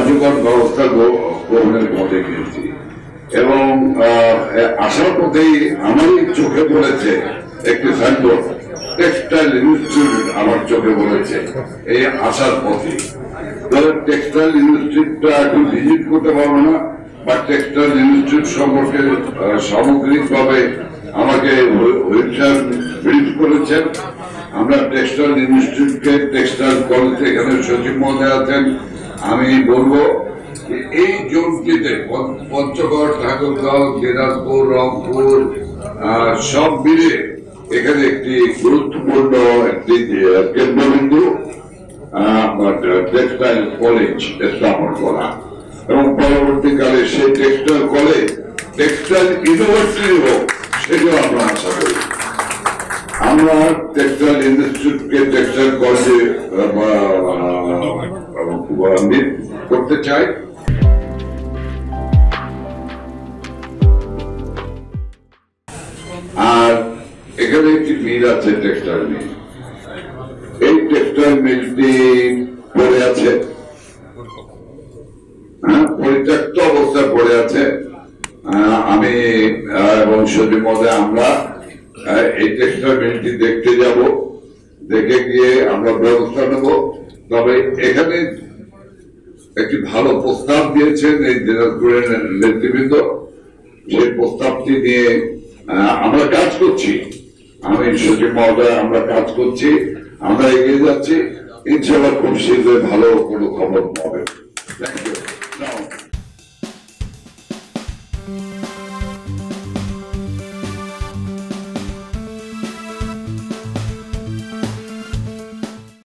কার্যকর ব্যবস্থা গ্রহণের পথে গিয়েছি এবং আসার পথেই আমারই চোখে পড়েছে একটি সাইনবোর্ড, টেক্সটাইল ইনস্টিটিউট আমার চোখে পড়েছে এই আসার পথে। টেক্সটাইল ইনস্টিটিউটটা এখন ভিজিট করতে পারবো না, বা টেক্সটাইল ইনস্টিটিউট সম্পর্কে সামগ্রিকভাবে আমাকে ব্রিফ করেছেন। আমরা টেক্সটাইল ইনস্টিটিউটকে, টেক্সটাইল কলেজ, এখানে সচিব মহোদয় আছেন, আমি বলবো এই জোনটিতে পঞ্চগড়, ঠাকুরগাঁও, দিনাজপুর, রংপুর সব মিলে এখানে একটি গুরুত্বপূর্ণ একটি কেন্দ্রবিন্দু টেক্সটাইল কলেজ স্থাপন করা এবং পরবর্তীকালে সেই টেক্সটাইল কলেজ টেক্সটাইল ইউনিভার্সিটি হোক, সেটাও আমরা আশা করি। আমরা টেক্সটাইল ইন্ডাস্ট্রিকে টেক্সটাইল কলেজে করতে চাই। আর এখানে একটি মিল আছে, টেক্সটাইল মিল। এই টেক্সটাইল মিলটি পড়ে আছে, পরিত্যক্ত অবস্থায় পড়ে আছে। আমি এবং সচিব মহোদয় আমরা এই টেক্সটাইল মিলটি দেখতে যাব, দেখে গিয়ে আমরা ব্যবস্থা নেব। তবে এখানে একটি ভালো প্রস্তাব দিয়েছেন এই দিনাজপুরের নেতৃবৃন্দ, সেই প্রস্তাবটি নিয়ে আমরা কাজ করছি। আমি সচিব মহোদয় আমরা কাজ করছি, আমরা এগিয়ে যাচ্ছি। ইনশাআল্লাহ খুব শীঘ্রই ভালো কোনো খবর পাবেন।